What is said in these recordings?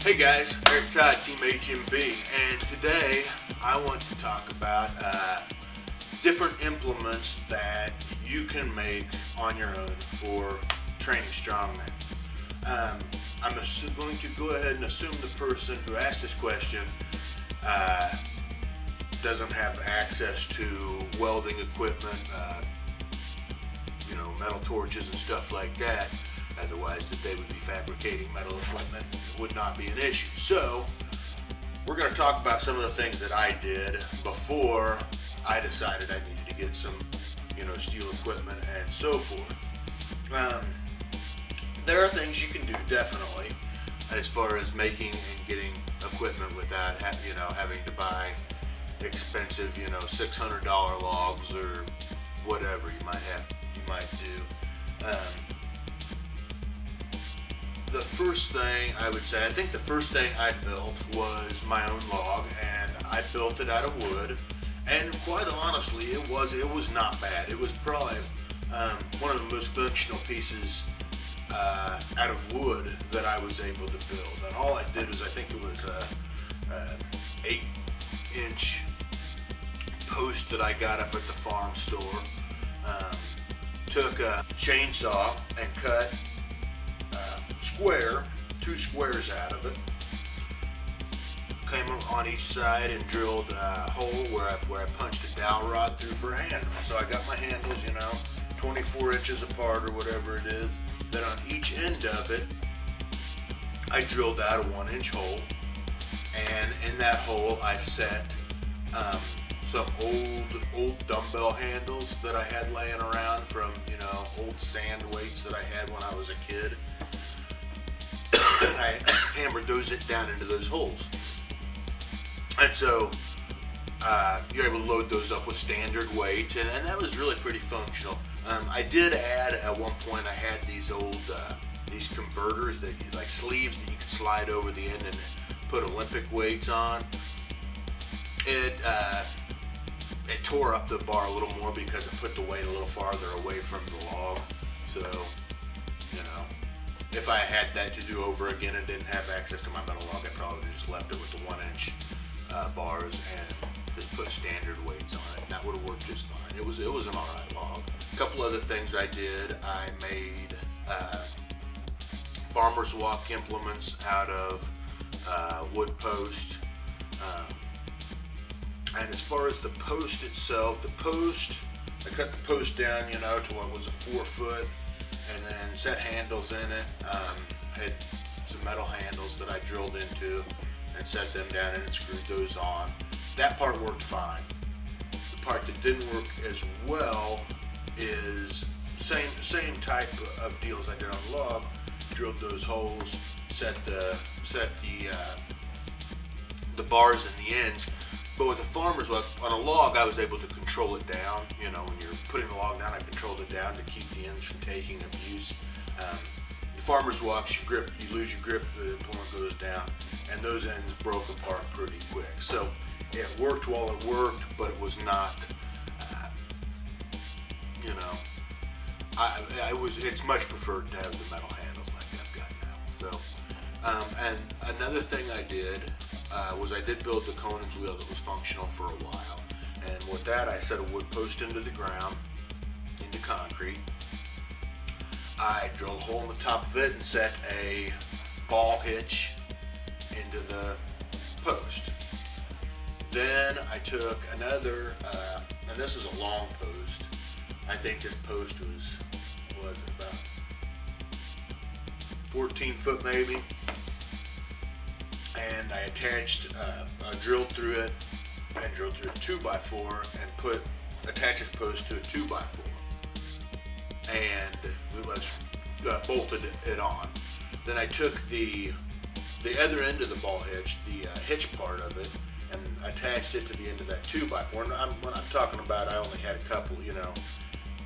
Hey guys, Eric Todd, Team HMB, and today I want to talk about different implements that you can make on your own for training strongman. I'm going to go ahead and assume the person who asked this question doesn't have access to welding equipment, metal torches and stuff like that. Otherwise, that they would be fabricating metal equipment. It would not be an issue. So, we're going to talk about some of the things that I did before I decided I needed to get some, steel equipment and so forth. There are things you can do, definitely, as far as making and getting equipment without, having to buy expensive, $600 logs or whatever you might do. The first thing I would say, I think the first thing I built was my own log, and I built it out of wood. And quite honestly, it was not bad. It was probably one of the most functional pieces out of wood that I was able to build. And all I did was, I think it was a 8-inch post that I got up at the farm store. Took a chainsaw and cut two squares out of it. Came on each side and drilled a hole where I punched a dowel rod through for a handle. So I got my handles, 24 inches apart or whatever it is. Then on each end of it, I drilled out a 1-inch hole, and in that hole I set some old dumbbell handles that I had laying around from old sand weights that I had when I was a kid. I hammered those down into those holes, and so you're able to load those up with standard weights, and that was really pretty functional. I did add at one point, I had these old these converters that like sleeves that you could slide over the end and put Olympic weights on. It tore up the bar a little more because it put the weight a little farther away from the log. So, if I had that to do over again and didn't have access to my metal log, I probably would have just left it with the 1-inch bars and just put standard weights on it. And that would have worked just fine. It was an alright log. A couple other things I did. I made farmer's walk implements out of wood post. And as far as the post itself, I cut the post down, to what was a 4 foot, and then set handles in it. I had some metal handles that I drilled into and set them down and screwed those on. That part worked fine. The part that didn't work as well is same type of deals I did on the log. Drilled those holes, set the bars in the ends. But with the farmer's walk, on a log, I was able to control it down. When you're putting the log down, I controlled it down to keep the ends from taking abuse. The farmer's walks, you lose your grip, the implement goes down, and those ends broke apart pretty quick. So it worked while it worked, but it was not, it's much preferred to have the metal handles like I've got now. So, and another thing I did, was I did build the Conan's wheel that was functional for a while. And with that, I set a wood post into the ground, into concrete. I drilled a hole in the top of it and set a ball hitch into the post. Then I took another, and this is a long post. I think this post was about 14 foot maybe. And I attached, drilled through it a 2x4 and attached this post to a 2x4, and bolted it on. Then I took the other end of the ball hitch, the hitch part of it, and attached it to the end of that 2x4. And when I'm talking about, I only had a couple,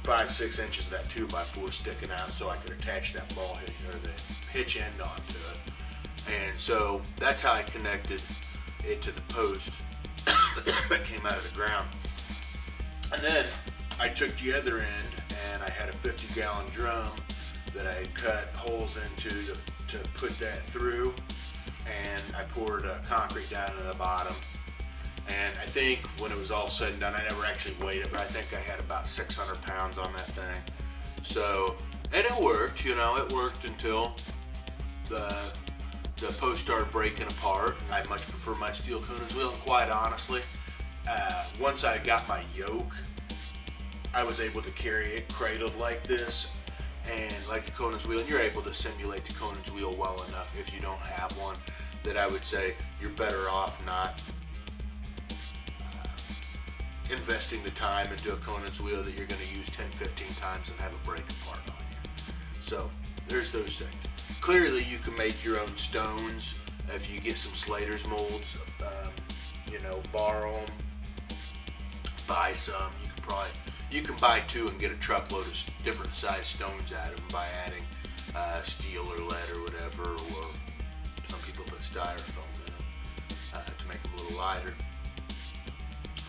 5-6 inches of that 2x4 sticking out, so I could attach that ball hitch or the hitch end onto it. And so that's how I connected it to the post that came out of the ground. And then I took the other end and I had a 50-gallon drum that I cut holes into to put that through. and I poured concrete down in the bottom. And I think when it was all said and done, I never actually weighed it, but I think I had about 600 pounds on that thing. So, and it worked, you know, it worked until the post started breaking apart. I much prefer my steel Conan's wheel, and quite honestly, once I got my yoke, I was able to carry it cradled like this, and like a Conan's wheel, and you're able to simulate the Conan's wheel well enough if you don't have one, that I would say you're better off not investing the time into a Conan's wheel that you're going to use 10-15 times and have it break apart on you. So there's those things. Clearly you can make your own stones if you get some Slater's molds, you know, borrow them, buy some. You can buy two and get a truckload of different size stones out of them by adding steel or lead or whatever, or some people put styrofoam in them to make them a little lighter.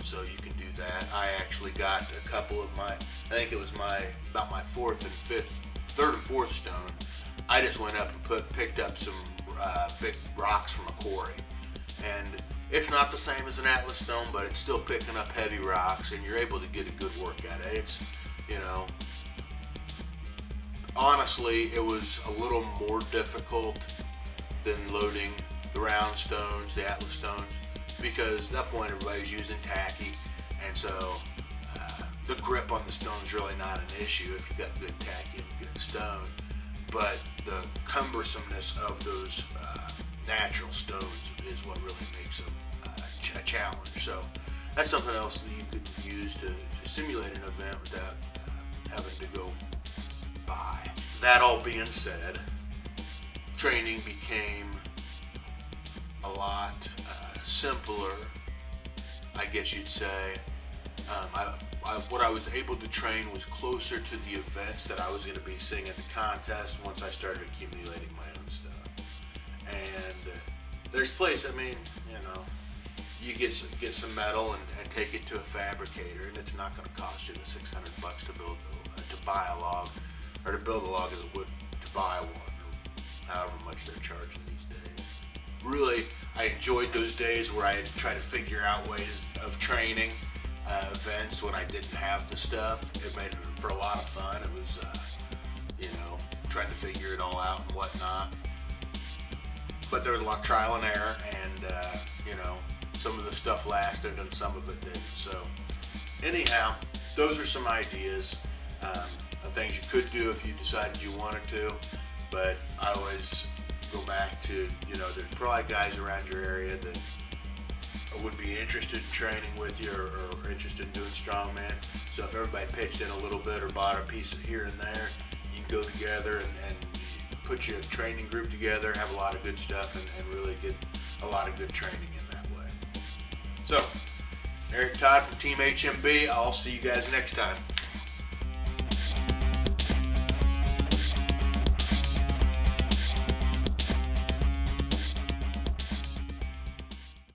So you can do that. I actually got a couple of my, I think it was about my third and fourth stone. I just went up and picked up some big rocks from a quarry, and it's not the same as an Atlas stone, but it's still picking up heavy rocks, and you're able to get a good work at it. It's, you know, honestly, it was a little more difficult than loading the round stones, the Atlas stones, because at that point everybody's using tacky, and so the grip on the stone's really not an issue if you've got good tacky and good stone. But the cumbersomeness of those natural stones is what really makes them a challenge. So that's something else that you could use to simulate an event without having to go buy. That all being said, training became a lot simpler, I guess you'd say. What I was able to train was closer to the events that I was going to be seeing at the contest once I started accumulating my own stuff. And there's places, I mean, you know, you get some metal and take it to a fabricator, and it's not going to cost you the $600 to buy a log, or to build a log as it would to buy one, or however much they're charging these days. Really, I enjoyed those days where I had to try to figure out ways of training events when I didn't have the stuff. It made it for a lot of fun. It was, you know, trying to figure it all out and whatnot. But there was a lot of trial and error, and, you know, some of the stuff lasted and some of it didn't. So, anyhow, those are some ideas of things you could do if you decided you wanted to. But I always go back to, you know, there's probably guys around your area that would be interested in training with you, or interested in doing Strongman. So if everybody pitched in a little bit or bought a piece of here and there, you can go together and put your training group together, have a lot of good stuff, and really get a lot of good training in that way. So, Eric Todd from Team HMB. I'll see you guys next time.